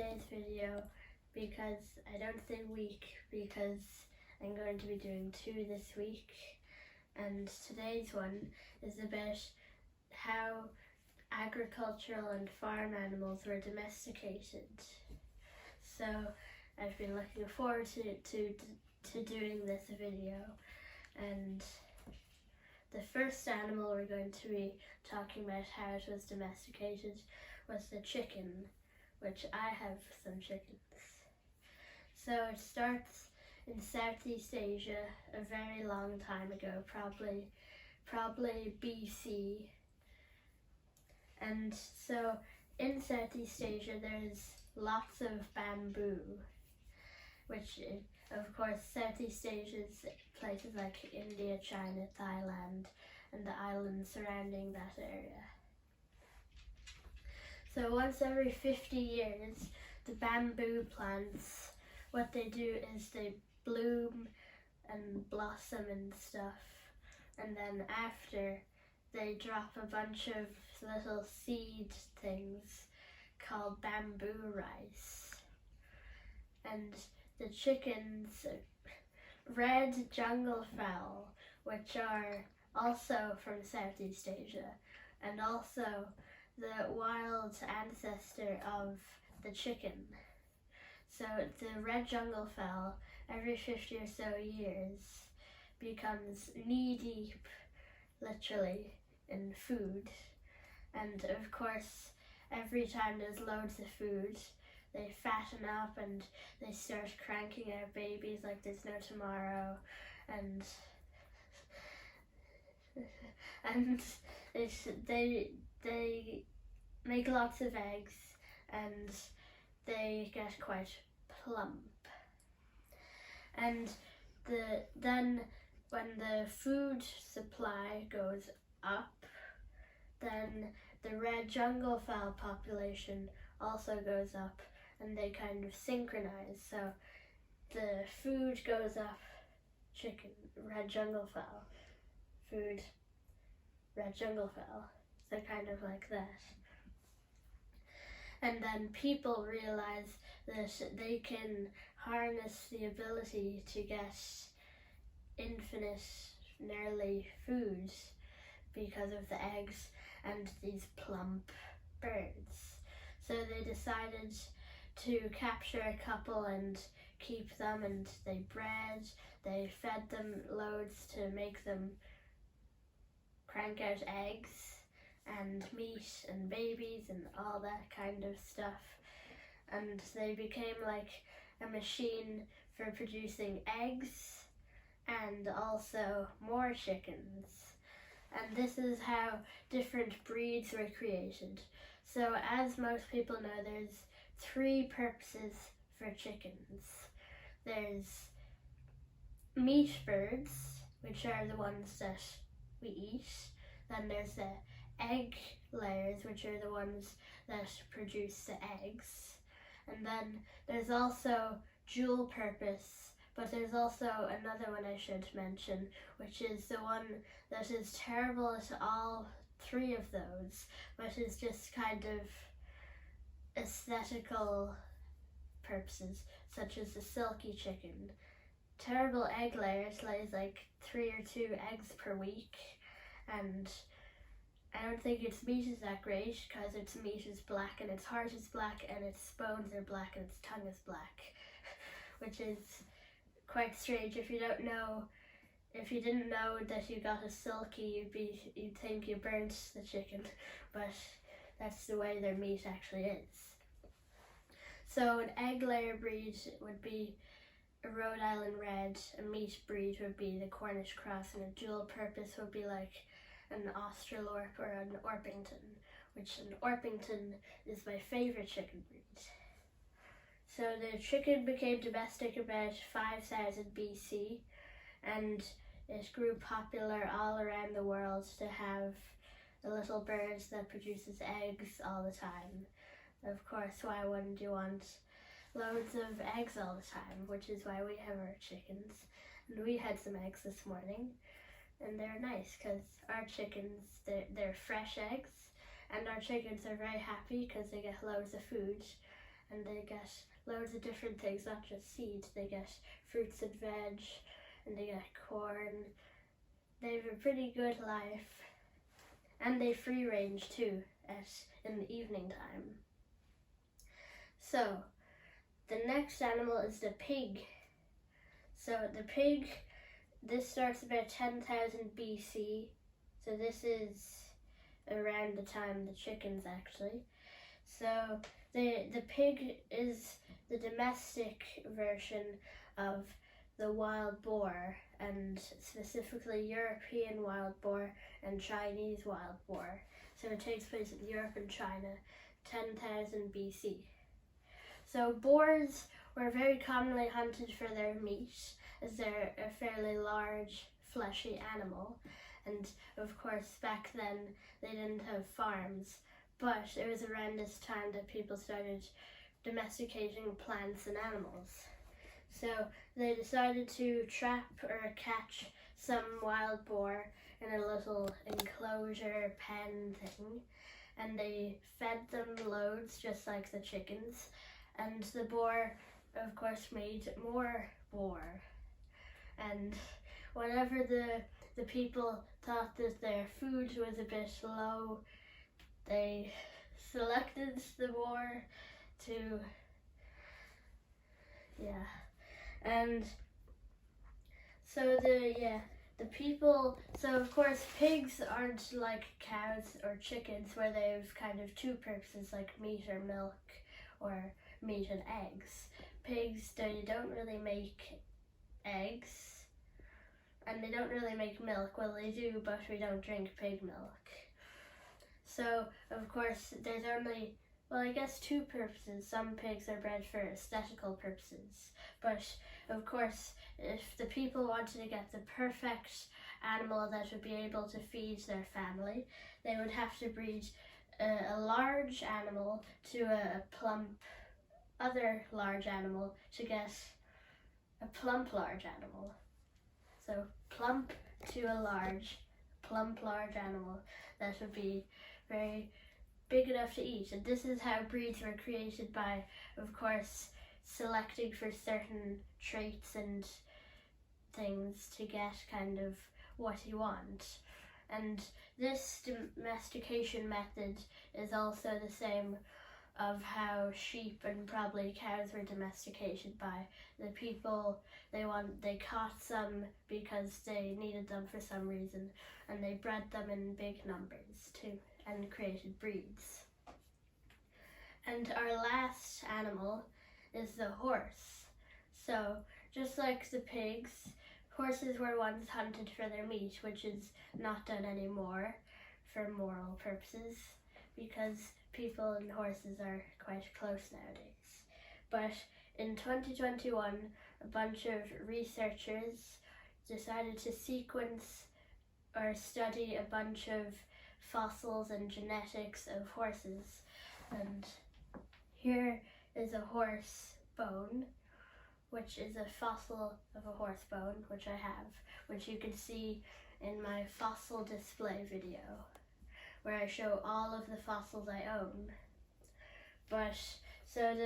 today's video because I don't say week because I'm going to be doing 2 this week, and today's one is about how agricultural and farm animals were domesticated. So I've been looking forward to doing this video, and the first animal we're going to be talking about how it was domesticated was the chicken, which I have some chickens. So it starts in Southeast Asia a very long time ago, probably BC. And so in Southeast Asia there's lots of bamboo, which of course Southeast Asia's places like India, China, Thailand, and the islands surrounding that area. So once every 50 years, the bamboo plants, what they do is they bloom and blossom and stuff, and then after they drop a bunch of little seed things called bamboo rice. And the chickens, red jungle fowl, which are also from Southeast Asia, and also the wild ancestor of the chicken. So the red jungle fowl, every 50 or so years, becomes knee deep, literally, in food. And of course, every time there's loads of food, they fatten up and they start cranking out babies like there's no tomorrow, and they make lots of eggs and they get quite plump. And then when the food supply goes up, then the red jungle fowl population also goes up, and they kind of synchronize. So the food goes up, chicken, red jungle fowl, food, red jungle fowl. So kind of like that. And then people realize that they can harness the ability to get infinite, nearly food because of the eggs and these plump birds. So they decided to capture a couple and keep them, and they bred, they fed them loads to make them crank out eggs and meat and babies and all that kind of stuff. And they became like a machine for producing eggs and also more chickens. And this is how different breeds were created. So as most people know, there's 3 purposes for chickens. There's meat birds, which are the ones that we eat. Then there's the egg layers, which are the ones that produce the eggs. And then there's also dual purpose, but there's also another one I should mention, which is the one that is terrible to all 3 of those, but is just kind of aesthetical purposes, such as the silky chicken. Terrible egg layers, lays like 3 or 2 eggs per week, and I don't think its meat is that great because its meat is black and its heart is black and its bones are black and its tongue is black, which is quite strange. If you didn't know that you got a silky, you'd think you burnt the chicken, but that's the way their meat actually is. So an egg layer breed would be a Rhode Island Red, a meat breed would be the Cornish cross, and a dual purpose would be like an Australorp or an Orpington, which an Orpington is my favorite chicken breed. So the chicken became domestic about 5000 BC, and it grew popular all around the world to have the little birds that produces eggs all the time. Of course, why wouldn't you want loads of eggs all the time, which is why we have our chickens. And we had some eggs this morning, and they're nice because our chickens, they're fresh eggs, and our chickens are very happy because they get loads of food, and they get loads of different things, not just seeds. They get fruits and veg, and they get corn. They have a pretty good life, and they free range too in the evening time. So the next animal is the pig. So the pig, this starts about 10,000 BC. So this is around the time the chickens actually. So the pig is the domestic version of the wild boar, and specifically European wild boar and Chinese wild boar. So it takes place in Europe and China, 10,000 BC. So boars were very commonly hunted for their meat, as they're a fairly large, fleshy animal. And of course, back then they didn't have farms, but it was around this time that people started domesticating plants and animals. So they decided to trap or catch some wild boar in a little enclosure pen thing, and they fed them loads just like the chickens, and the boar of course made more boar. And whenever the people thought that their food was a bit low, they selected the boar to, and so the people, so of course pigs aren't like cows or chickens where they have kind of two purposes like meat or milk or meat and eggs. Pigs, they don't really make eggs and they don't really make milk. Well, they do, but we don't drink pig milk. So of course there's only, well, I guess two purposes. Some pigs are bred for aesthetical purposes, but of course if the people wanted to get the perfect animal that would be able to feed their family, they would have to breed a large animal to a plump other large animal to get a plump large animal. So plump to a large, plump large animal that would be very big enough to eat. And this is how breeds were created, by, of course, selecting for certain traits and things to get kind of what you want. And this domestication method is also the same of how sheep and probably cows were domesticated by the people. They caught some because they needed them for some reason, and they bred them in big numbers too and created breeds. And our last animal is the horse. So just like the pigs, horses were once hunted for their meat, which is not done anymore for moral purposes, because people and horses are quite close nowadays. But in 2021, a bunch of researchers decided to sequence or study a bunch of fossils and genetics of horses. And here is a horse bone, which is a fossil of a horse bone, which I have, which you can see in my fossil display video, where I show all of the fossils I own. But so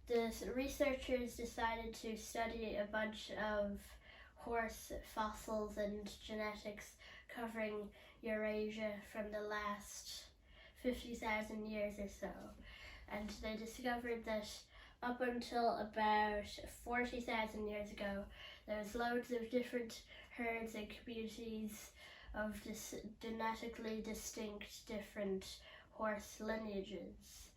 the researchers decided to study a bunch of horse fossils and genetics covering Eurasia from the last 50,000 years or so. And they discovered that up until about 40,000 years ago, there was loads of different herds and communities of genetically distinct different horse lineages.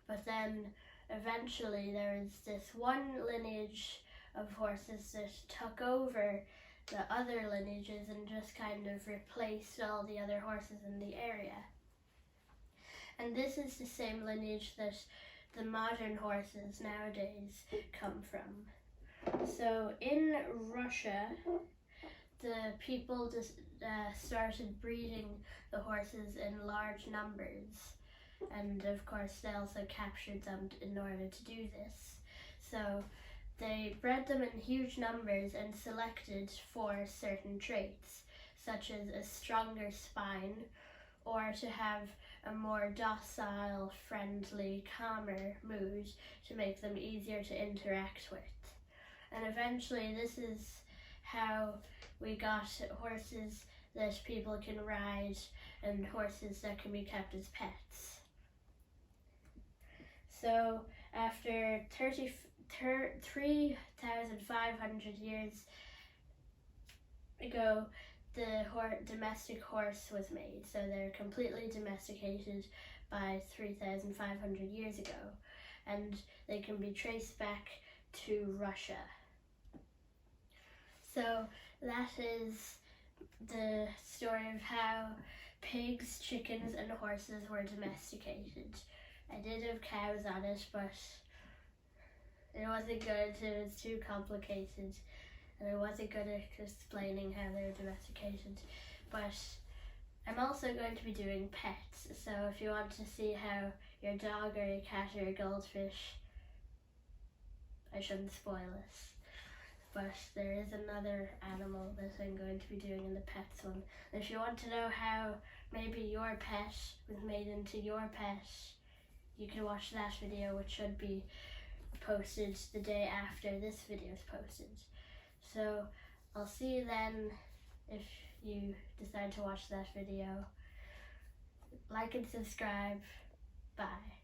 But then eventually there was this one lineage of horses that took over the other lineages and just kind of replaced all the other horses in the area. And this is the same lineage that the modern horses nowadays come from. So in Russia, the people started breeding the horses in large numbers, and of course they also captured them in order to do this. So they bred them in huge numbers and selected for certain traits, such as a stronger spine or to have a more docile, friendly, calmer mood to make them easier to interact with. And eventually this is how we got horses that people can ride and horses that can be kept as pets. So after 3,500 years ago, the domestic horse was made. So they're completely domesticated by 3,500 years ago, and they can be traced back to Russia. So that is the story of how pigs, chickens and horses were domesticated. I did have cows on it, but it wasn't good. It was too complicated, and I wasn't good at explaining how they were domesticated. But I'm also going to be doing pets, so if you want to see how your dog or your cat or your goldfish, I shouldn't spoil it. But there is another animal that I'm going to be doing in the pets one. And if you want to know how maybe your pet was made into your pet, you can watch that video, which should be posted the day after this video is posted. So I'll see you then if you decide to watch that video. Like and subscribe. Bye.